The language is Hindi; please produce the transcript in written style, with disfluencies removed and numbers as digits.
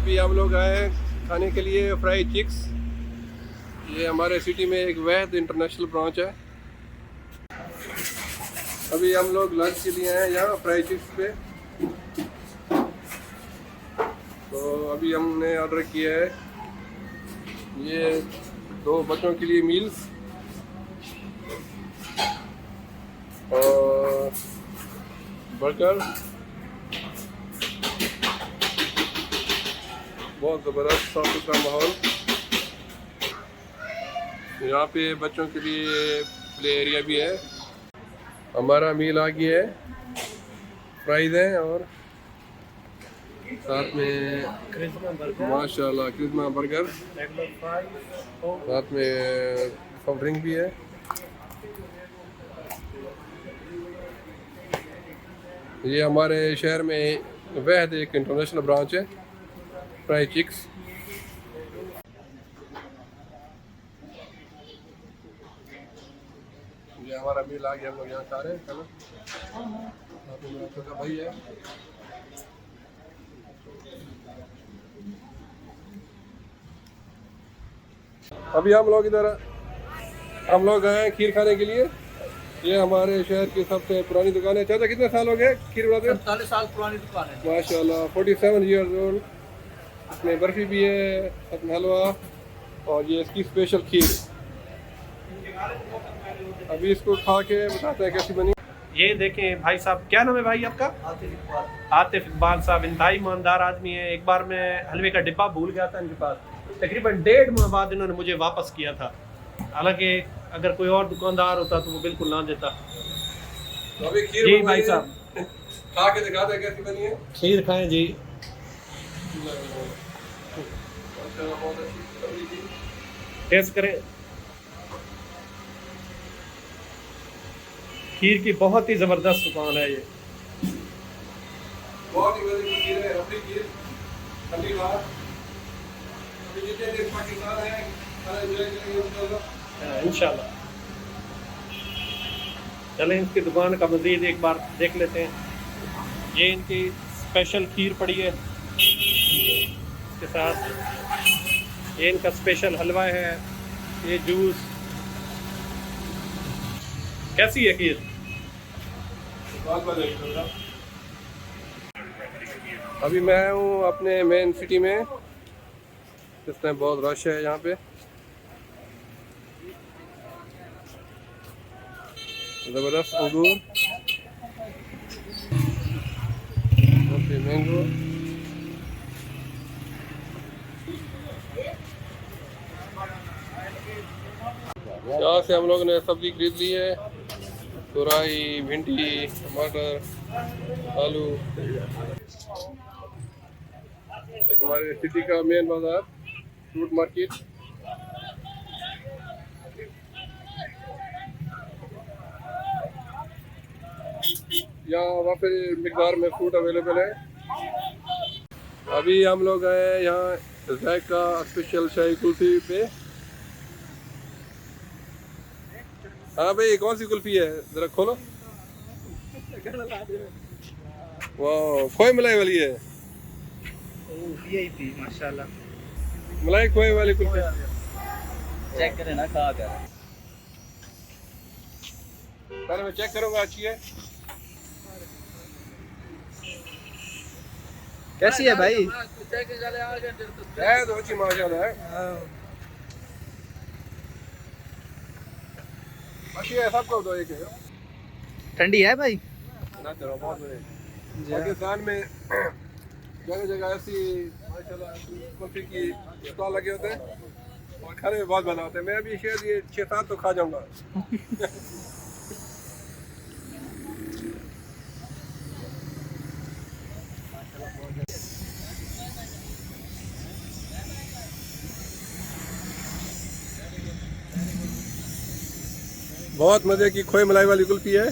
अभी हम लोग आए खाने के लिए फ्राई चिक्स। ये हमारे सिटी में एक वैद इंटरनेशनल ब्रांच है। अभी हम लोग लंच के लिए आए हैं यहाँ फ्राई चिक्स पे। तो अभी हमने ऑर्डर किया है ये 2 बच्चों के लिए मील्स और बर्गर। बहुत ज़बरदस्त साफ सुथरा माहौल। यहाँ पे बच्चों के लिए प्ले एरिया भी है। हमारा मील आ गया है, फ्राइज हैं और साथ में माशाल्लाह क्रिस्मा बर्गर, साथ में सॉफ्ट ड्रिंक भी है। ये हमारे शहर में वैद एक इंटरनेशनल ब्रांच है फ्राई चिक्स। ये हमारा मील आ गया, हम लोग यहाँ खा रहे हैं खाना। साथ में मेरा छोटा भाई है। अभी हम लोग गए हैं खीर खाने के लिए। ये हमारे शहर की सबसे पुरानी दुकान है। चाचा कितने साल हो गए खीर बनाते? 45 साल पुरानी दुकान है माशाल्लाह, 47 ईयर्स ओल्ड। इसमें बर्फी भी है, अपना हलवा और ये इसकी स्पेशल खीर। अभी इसको खा के बताते हैं कैसी बनी। ये देखें भाई साहब, क्या नाम है भाई आपका? आतिफ इकबाल साहब इंतहाई ईमानदार आदमी है। एक बार मैं हलवे का डिब्बा भूल गया था इनके पास, तकरीबन 1.5 माह बाद इन्होंने मुझे वापस किया था। हालांकि अगर कोई और दुकानदार होता तो वो बिल्कुल ना देता। तो अभी खीर जी भाई साहब, खा के दिखाते हैं कैसी बनी है। खीर खाएं जी। टेस्ट करें। खीर की बहुत ही ज़बरदस्त दुकान है ये। बहुत ही मजे की खीर है, अपनी खीर ठंडी बात। अभी जितने देश पाकिस्तान है खाना एंजॉय करेंगे इंशाल्लाह। इंशाल्लाह। चलें इसकी दुकान का मज़ीद एक बार देख लेते हैं। ये इनकी स्पेशल खीर पड़ी है, इसके साथ ये इनका स्पेशल हलवा है, ये जूस। कैसी है खीर? अभी मैं हूँ अपने मेन सिटी में। इस टाइम बहुत रश है यहाँ पे। ज़बरदस्त अंगूर, मैंगो। यहाँ से हम लोग ने सब्जी खरीद ली है, तुरई, भिंडी, टमाटर, आलू। हमारे सिटी का मेन बाजार फ्रूट मार्केट। यहाँ वाफिर मिकदार में फ्रूट अवेलेबल है। अभी हम लोग आए हैं यहाँ जायका स्पेशल शाही कुल्फी पे। हाँ भाई, कौन सी कुल्फी है जरा खोलो। वाह, खोए मलाई वाली है। यही थी माशाल्लाह। मलाई खोए वाली कुल्फी। चेक करें ना, खा कर पहले मैं चेक करूँगा अच्छी है। कैसी है भाई? है तो अच्छी माशाल्लाह है। अच्छी है, सबको दो एक है। ठंडी है भाई? ना चलो, बहुत बढ़िया। पाकिस्तान में जगह जगह ऐसी माशाल्लाह कुल्फी की स्टॉल लगे होते हैं और खाने में बहुत बना होते हैं। मैं अभी शायद ये 6-7 तो खा जाऊंगा। बहुत मजे की खोए मलाई वाली कुल्फी है।